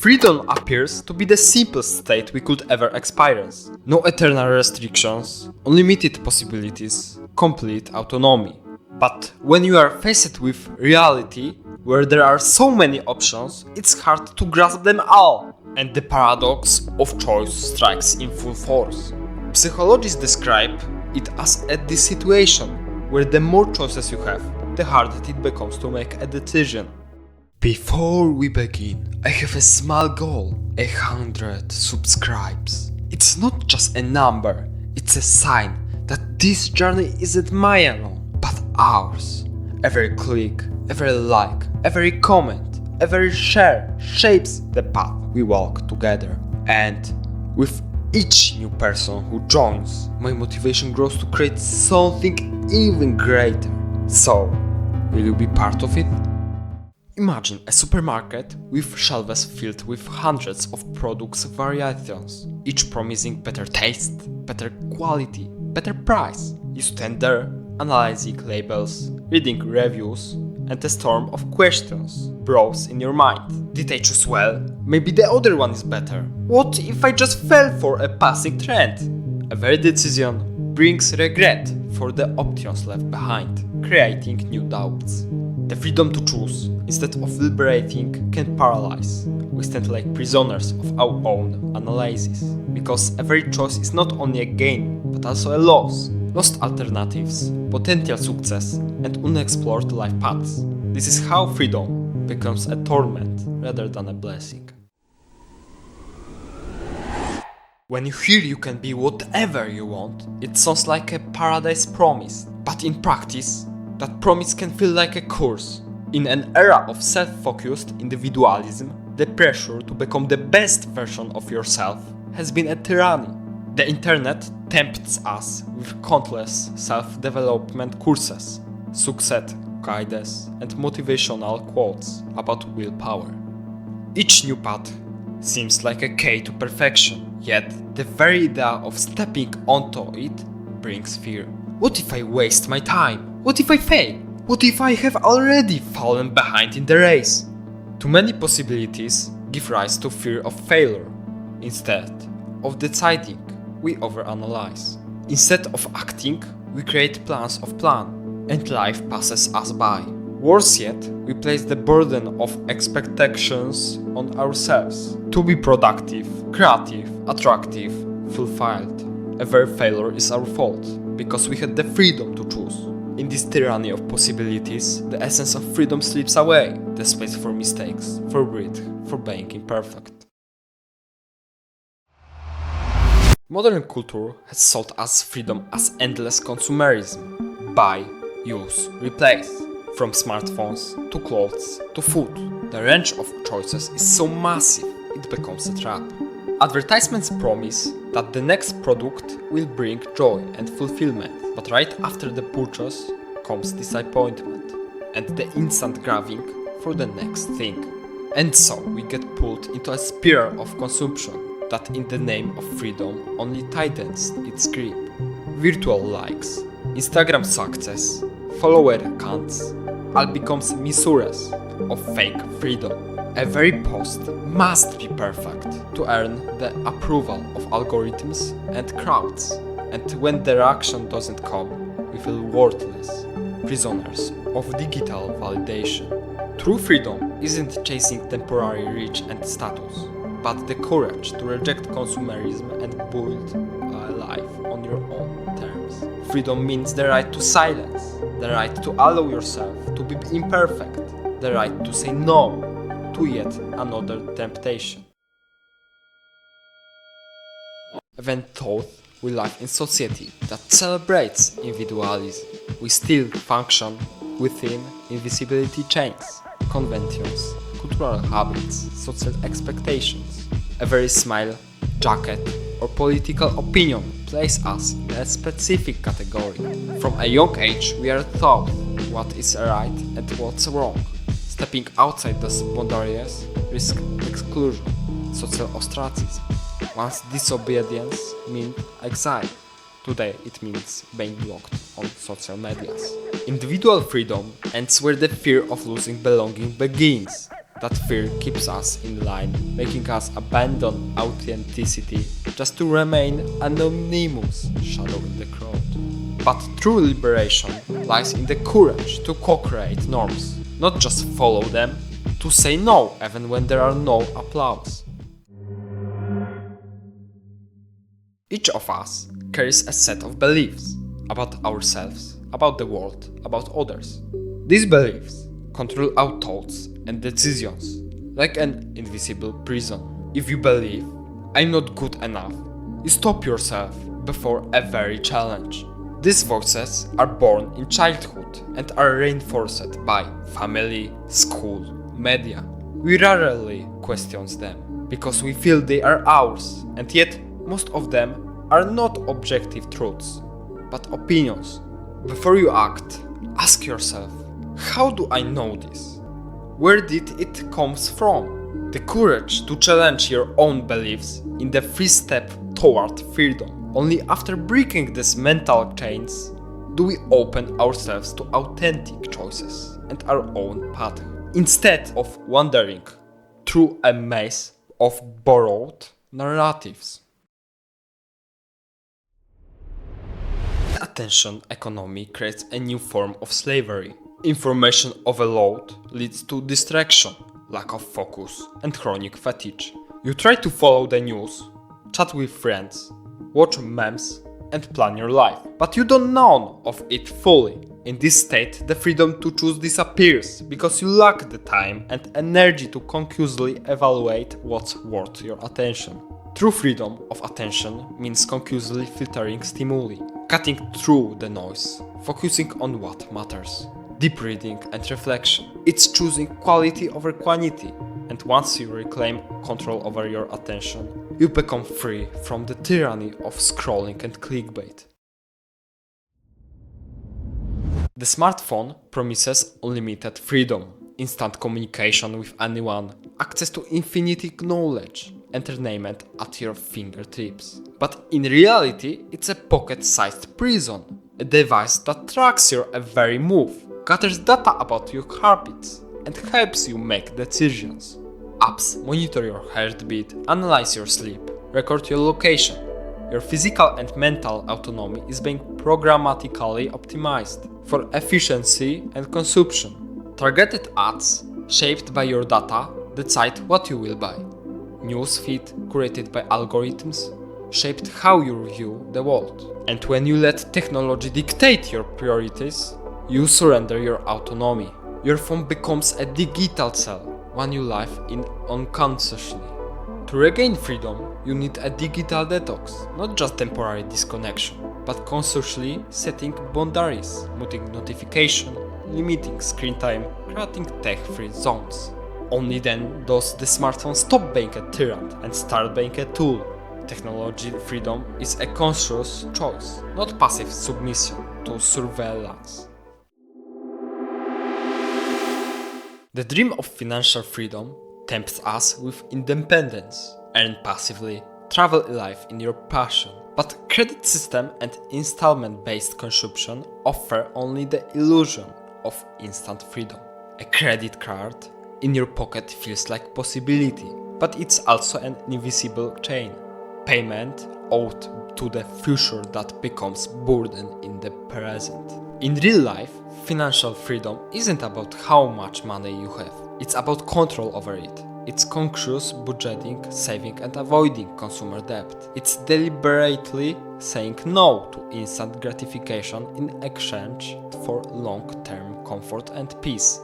Freedom appears to be the simplest state we could ever experience. No eternal restrictions, unlimited possibilities, complete autonomy. But when you are faced with reality, where there are so many options, it's hard to grasp them all, and the paradox of choice strikes in full force. Psychologists describe it as a situation where the more choices you have, the harder it becomes to make a decision. Before we begin, I have a small goal: 100 subscribes. It's not just a number, it's a sign that this journey isn't mine alone, but ours. Every click, every like, every comment, every share shapes the path we walk together. And with each new person who joins, my motivation grows to create something even greater. So, will you be part of it? Imagine a supermarket with shelves filled with hundreds of products variations, each promising better taste, better quality, better price. You stand there, analyzing labels, reading reviews, and a storm of questions browse in your mind. Did I choose well? Maybe the other one is better. What if I just fell for a passing trend? Every decision brings regret for the options left behind, creating new doubts. The freedom to choose, instead of liberating, can paralyze. We stand like prisoners of our own analysis, because every choice is not only a gain, but also a loss. Lost alternatives, potential success, and unexplored life paths. This is how freedom becomes a torment rather than a blessing. When you hear you can be whatever you want, it sounds like a paradise promise, but in practice, that promise can feel like a curse. In an era of self-focused individualism, the pressure to become the best version of yourself has been a tyranny. The internet tempts us with countless self-development courses, success guides, and motivational quotes about willpower. Each new path seems like a key to perfection, yet the very idea of stepping onto it brings fear. What if I waste my time? What if I fail? What if I have already fallen behind in the race? Too many possibilities give rise to fear of failure. Instead of deciding, we overanalyze. Instead of acting, we create plans of plan, and life passes us by. Worse yet, we place the burden of expectations on ourselves to be productive, creative, attractive, fulfilled. Every failure is our fault, because we had the freedom to choose. In this tyranny of possibilities, the essence of freedom slips away, the space for mistakes, for breath, for being imperfect. Modern culture has sold us freedom as endless consumerism. Buy, use, replace. From smartphones, to clothes, to food. The range of choices is so massive, it becomes a trap. Advertisements promise that the next product will bring joy and fulfillment, but right after the purchase comes disappointment and the instant craving for the next thing. And so we get pulled into a spiral of consumption that in the name of freedom only tightens its grip. Virtual likes, Instagram success, follower counts, all becomes measures of fake freedom. Every post must be perfect to earn the approval of algorithms and crowds. And when the reaction doesn't come, we feel worthless, prisoners of digital validation. True freedom isn't chasing temporary reach and status, but the courage to reject consumerism and build a life on your own terms. Freedom means the right to silence, the right to allow yourself to be imperfect, the right to say no to yet another temptation. Even though we live in a society that celebrates individualism, we still function within invisibility chains, conventions, cultural habits, social expectations. Every smile, jacket, or political opinion places us in a specific category. From a young age, we are taught what is right and what's wrong. Stepping outside those boundaries risks exclusion, social ostracism. Once disobedience meant exile. Today it means being blocked on social medias. Individual freedom ends where the fear of losing belonging begins. That fear keeps us in line, making us abandon authenticity just to remain anonymous shadow in the crowd. But true liberation lies in the courage to co-create norms, not just follow them, to say no even when there are no applause. Each of us carries a set of beliefs about ourselves, about the world, about others. These beliefs control our thoughts and decisions, like an invisible prison. If you believe, I'm not good enough, you stop yourself before a very challenge. These voices are born in childhood and are reinforced by family, school, media. We rarely question them, because we feel they are ours, and yet most of them are not objective truths, but opinions. Before you act, ask yourself, how do I know this? Where did it come from? The courage to challenge your own beliefs in the first step toward freedom. Only after breaking these mental chains do we open ourselves to authentic choices and our own path, instead of wandering through a maze of borrowed narratives. The attention economy creates a new form of slavery. Information overload leads to distraction, lack of focus, and chronic fatigue. You try to follow the news, chat with friends, watch memes, and plan your life, but you don't know of it fully. In this state, the freedom to choose disappears because you lack the time and energy to consciously evaluate what's worth your attention. True freedom of attention means consciously filtering stimuli, cutting through the noise, focusing on what matters. Deep reading and reflection. It's choosing quality over quantity, and once you reclaim control over your attention, you become free from the tyranny of scrolling and clickbait. The smartphone promises unlimited freedom, instant communication with anyone, access to infinite knowledge, entertainment at your fingertips. But in reality, it's a pocket-sized prison, a device that tracks your every move, gathers data about your habits, and helps you make decisions. Apps monitor your heartbeat, analyze your sleep, record your location. Your physical and mental autonomy is being programmatically optimized for efficiency and consumption. Targeted ads, shaped by your data, decide what you will buy. Newsfeed, curated by algorithms, shaped how you view the world. And when you let technology dictate your priorities, you surrender your autonomy. Your phone becomes a digital cell, one you live in unconsciously. To regain freedom, you need a digital detox, not just temporary disconnection, but consciously setting boundaries, muting notification, limiting screen time, creating tech-free zones. Only then does the smartphone stop being a tyrant and start being a tool. Technology freedom is a conscious choice, not passive submission to surveillance. The dream of financial freedom tempts us with independence, earn passively, travel life in your passion. But credit system and installment-based consumption offer only the illusion of instant freedom. A credit card in your pocket feels like possibility, but it's also an invisible chain. Payment owed to the future that becomes burden in the present. In real life, financial freedom isn't about how much money you have. It's about control over it. It's conscious budgeting, saving and avoiding consumer debt. It's deliberately saying no to instant gratification in exchange for long-term comfort and peace.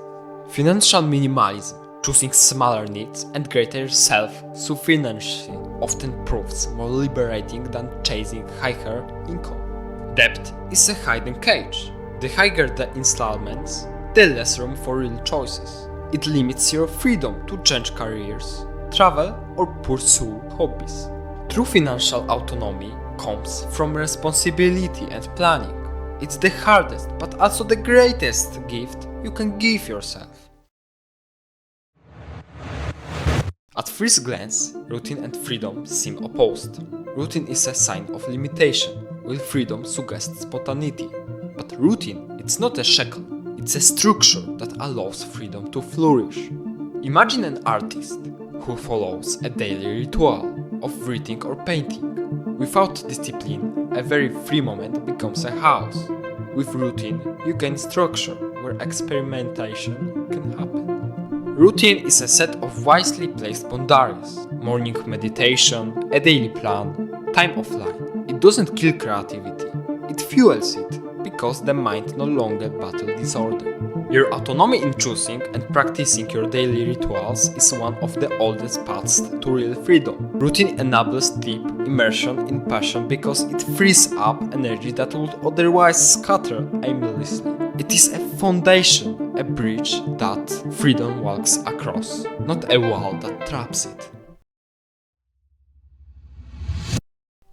Financial minimalism, choosing smaller needs and greater self-sufficiency, often proves more liberating than chasing higher income. Debt is a hidden cage. The higher the installments, the less room for real choices. It limits your freedom to change careers, travel, or pursue hobbies. True financial autonomy comes from responsibility and planning. It's the hardest, but also the greatest gift you can give yourself. At first glance, routine and freedom seem opposed. Routine is a sign of limitation, while freedom suggests spontaneity. But routine, it's not a shackle, it's a structure that allows freedom to flourish. Imagine an artist who follows a daily ritual of reading or painting. Without discipline, a very free moment becomes a house. With routine, you gain structure where experimentation can happen. Routine is a set of wisely placed boundaries. Morning meditation, a daily plan, time offline. It doesn't kill creativity, it fuels it, because the mind no longer battles disorder. Your autonomy in choosing and practicing your daily rituals is one of the oldest paths to real freedom. Routine enables deep immersion in passion because it frees up energy that would otherwise scatter aimlessly. It is a foundation, a bridge that freedom walks across, not a wall that traps it.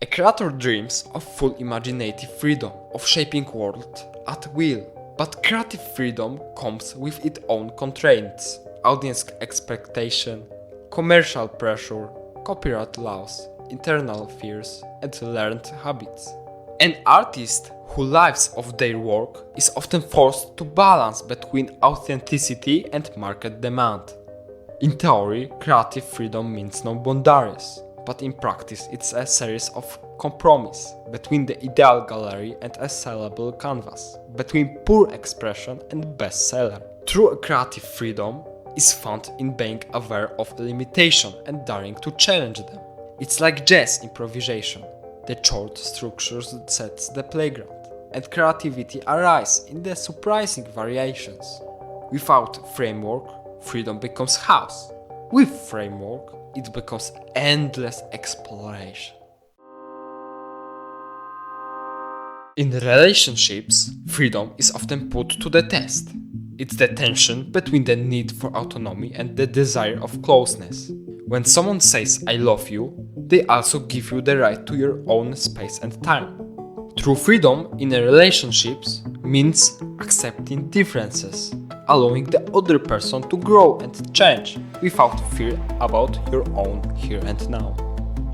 A creator dreams of full imaginative freedom, of shaping world at will. But creative freedom comes with its own constraints: audience expectation, commercial pressure, copyright laws, internal fears, and learned habits. An artist who lives of their work is often forced to balance between authenticity and market demand. In theory, creative freedom means no boundaries, but in practice it's a series of compromise between the ideal gallery and a sellable canvas, between poor expression and bestseller. True creative freedom is found in being aware of limitation and daring to challenge them. It's like jazz improvisation. The short structures sets the playground, and creativity arises in the surprising variations. Without framework, freedom becomes chaos. With framework, it becomes endless exploration. In relationships, freedom is often put to the test. It's the tension between the need for autonomy and the desire of closeness. When someone says "I love you," they also give you the right to your own space and time. True freedom in relationships means accepting differences, allowing the other person to grow and change without fear about your own here and now.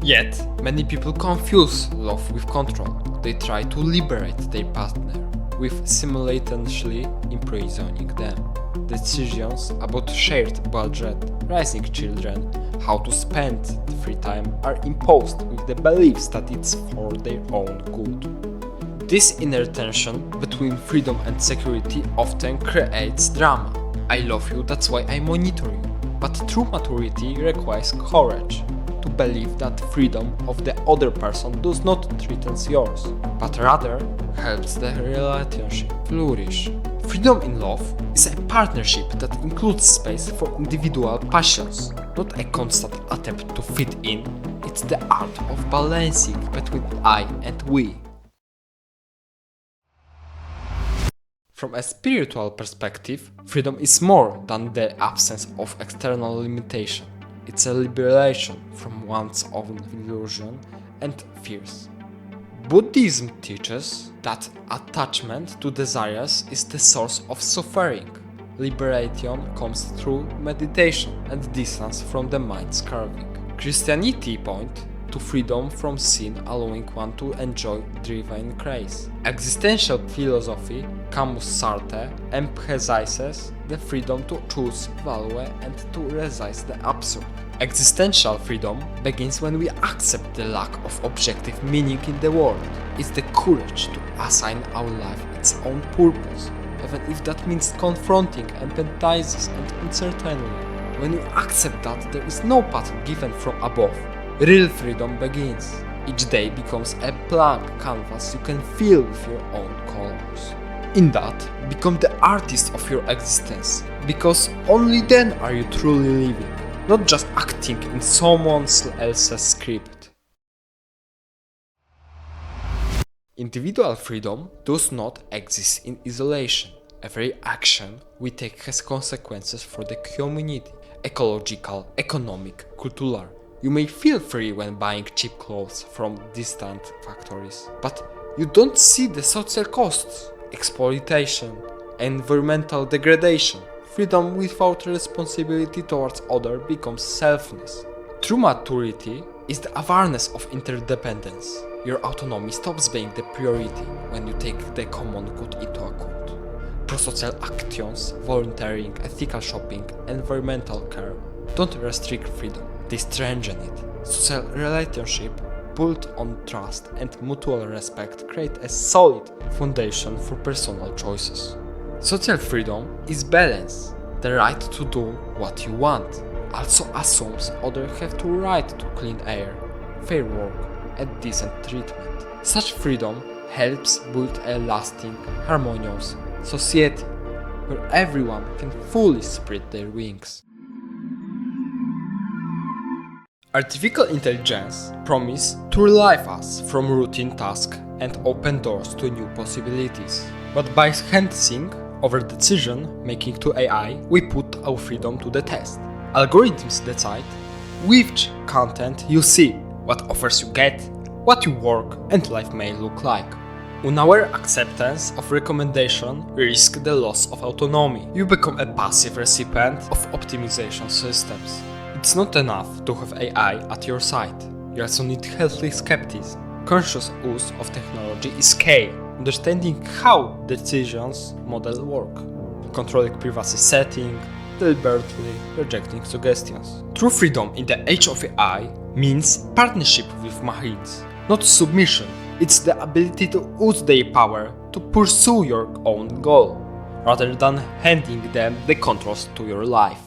Yet, many people confuse love with control. They try to liberate their partner, with simultaneously imprisoning them. Decisions about shared budget, raising children, how to spend the free time are imposed with the beliefs that it's for their own good. This inner tension between freedom and security often creates drama. I love you, that's why I monitor you. But true maturity requires courage to believe that freedom of the other person does not threaten yours, but rather helps the relationship flourish. Freedom in love is a partnership that includes space for individual passions, not a constant attempt to fit in. It's the art of balancing between I and we. From a spiritual perspective, freedom is more than the absence of external limitation. It's a liberation from one's own illusion and fears. Buddhism teaches that attachment to desires is the source of suffering. Liberation comes through meditation and distance from the mind's carving. Christianity points to freedom from sin, allowing one to enjoy divine grace. Existential philosophy, Camus Sartre, emphasizes the freedom to choose value and to resist the absurd. Existential freedom begins when we accept the lack of objective meaning in the world. It's the courage to assign our life its own purpose, even if that means confronting empathizes and uncertainty. When you accept that there is no path given from above, real freedom begins. Each day becomes a blank canvas you can fill with your own colors. In that, become the artist of your existence, because only then are you truly living, not just acting in someone else's script. Individual freedom does not exist in isolation. Every action we take has consequences for the community, ecological, economic, cultural. You may feel free when buying cheap clothes from distant factories, but you don't see the social costs, exploitation, environmental degradation. Freedom without responsibility towards others becomes selfless. True maturity is the awareness of interdependence. Your autonomy stops being the priority when you take the common good into account. Prosocial actions, volunteering, ethical shopping, environmental care don't restrict freedom, they strengthen it. Social relationship built on trust and mutual respect create a solid foundation for personal choices. Social freedom is balance. The right to do what you want also assumes others have the right to clean air, fair work, and decent treatment. Such freedom helps build a lasting, harmonious society where everyone can fully spread their wings. Artificial intelligence promises to relieve us from routine tasks and open doors to new possibilities. But by handing over decision making to AI, we put our freedom to the test. Algorithms decide which content you see, what offers you get, what your work and life may look like. On our acceptance of recommendation, we risk the loss of autonomy. You become a passive recipient of optimization systems. It's not enough to have AI at your side. You also need healthy skepticism. Conscious use of technology is key. Understanding how decisions model work. Controlling privacy setting, deliberately rejecting suggestions. True freedom in the age of AI means partnership with machines, not submission. It's the ability to use their power to pursue your own goal, rather than handing them the controls to your life.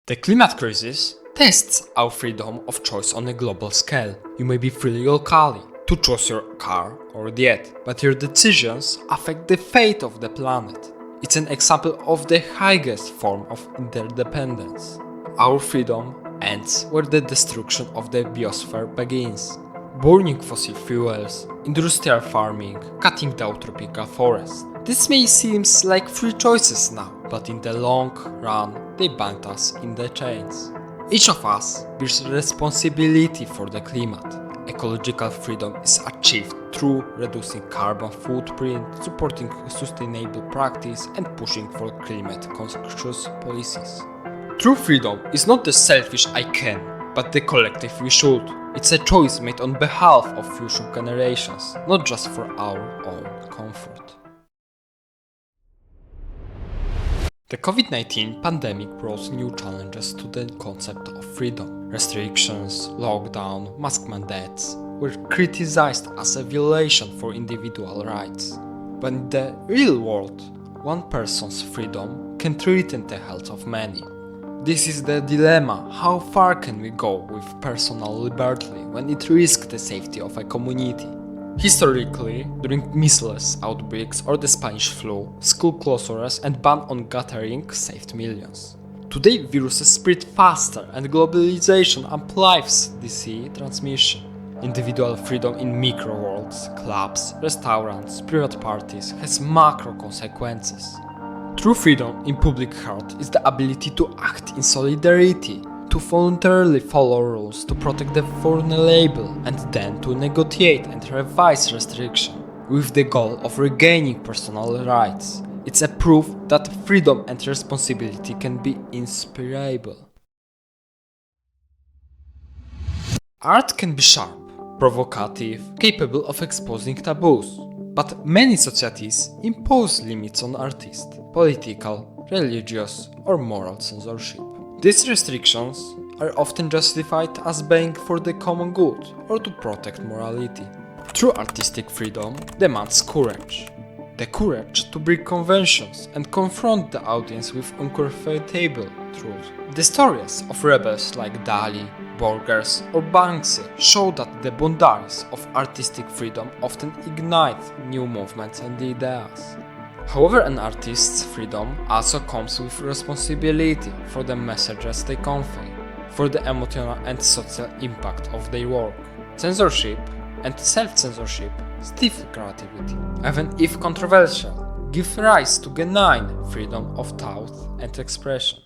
The climate crisis tests our freedom of choice on a global scale. You may be free locally to choose your car or diet, but your decisions affect the fate of the planet. It's an example of the highest form of interdependence. Our freedom ends where the destruction of the biosphere begins. Burning fossil fuels, industrial farming, cutting down tropical forests. This may seem like free choices now, but in the long run, they bind us in the chains. Each of us bears responsibility for the climate. Ecological freedom is achieved through reducing carbon footprint, supporting sustainable practice, and pushing for climate-conscious policies. True freedom is not the selfish I can, but the collective we should. It's a choice made on behalf of future generations, not just for our own comfort. The COVID-19 pandemic brought new challenges to the concept of freedom. Restrictions, lockdown, mask mandates were criticized as a violation for individual rights. But in the real world, one person's freedom can threaten the health of many. This is the dilemma: how far can we go with personal liberty when it risks the safety of a community? Historically, during measles outbreaks or the Spanish flu, school closures and ban on gathering saved millions. Today, viruses spread faster and globalization amplifies disease transmission. Individual freedom in micro-worlds, clubs, restaurants, private parties has macro consequences. True freedom in public health is the ability to act in solidarity, to voluntarily follow rules to protect the vulnerable, and then to negotiate and revise restrictions, with the goal of regaining personal rights. It's a proof that freedom and responsibility can be inseparable. Art can be sharp, provocative, capable of exposing taboos, but many societies impose limits on artists, political, religious, or moral censorship. These restrictions are often justified as being for the common good or to protect morality. True artistic freedom demands courage. The courage to break conventions and confront the audience with uncomfortable truth. The stories of rebels like Dali, Borgers or Banksy show that the boundaries of artistic freedom often ignite new movements and ideas. However, an artist's freedom also comes with responsibility for the messages they convey, for the emotional and social impact of their work. Censorship and self-censorship stifle creativity, even if controversial, give rise to genuine freedom of thought and expression.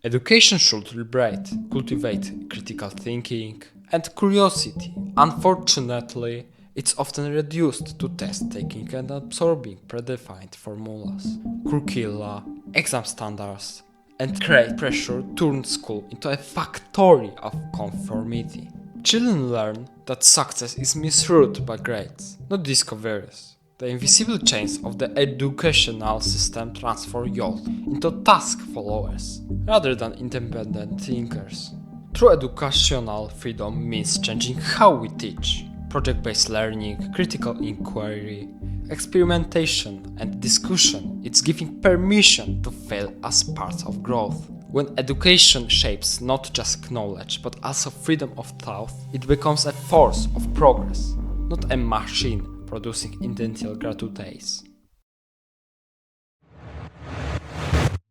Education should liberate, cultivate critical thinking and curiosity. Unfortunately, it's often reduced to test-taking and absorbing predefined formulas, curricula, exam standards, and create pressure turn school into a factory of conformity. Children learn that success is misread by grades, not discoveries. The invisible chains of the educational system transform youth into task followers, rather than independent thinkers. True educational freedom means changing how we teach. Project-based learning, critical inquiry, experimentation and discussion. It's giving permission to fail as part of growth. When education shapes not just knowledge but also freedom of thought, it becomes a force of progress, not a machine producing identical gratuities.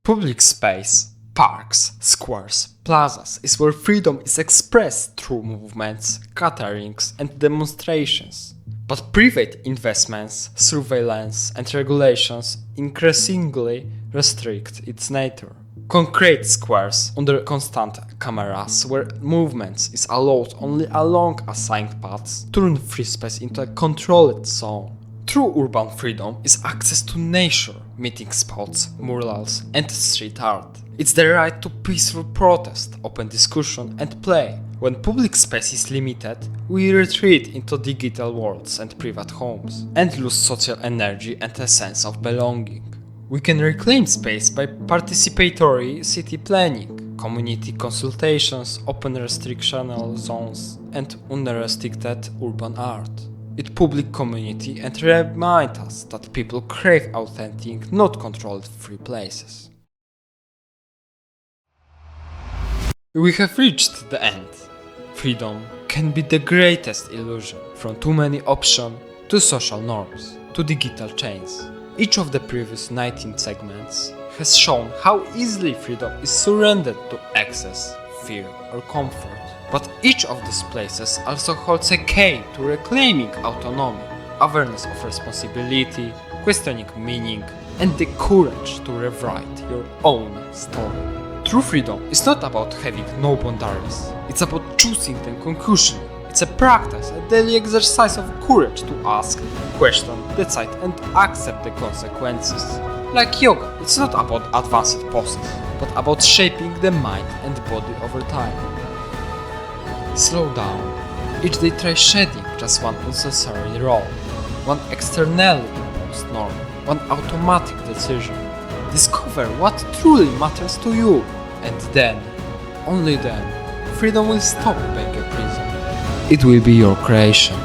Public space, parks, squares, plazas is where freedom is expressed through movements, gatherings and demonstrations. But private investments, surveillance and regulations increasingly restrict its nature. Concrete squares under constant cameras where movements is allowed only along assigned paths turn free space into a controlled zone. True urban freedom is access to nature, meeting spots, murals and street art. It's the right to peaceful protest, open discussion and play. When public space is limited, we retreat into digital worlds and private homes, and lose social energy and a sense of belonging. We can reclaim space by participatory city planning, community consultations, open restrictional zones, and unrestricted urban art. It public community and remind us that people crave authentic, not controlled free places. We have reached the end. Freedom can be the greatest illusion, from too many options to social norms to digital chains. Each of the previous 19 segments has shown how easily freedom is surrendered to excess, fear or comfort. But each of these places also holds a key to reclaiming autonomy, awareness of responsibility, questioning meaning, and the courage to rewrite your own story. True freedom is not about having no boundaries, it's about choosing them consciously. It's a practice, a daily exercise of courage to ask, question, decide and accept the consequences. Like yoga, it's not about advanced poses, but about shaping the mind and body over time. Slow down. Each day try shedding just one unnecessary role, one externally imposed norm, one automatic decision. Discover what truly matters to you, and then, only then, freedom will stop being a prison. It will be your creation.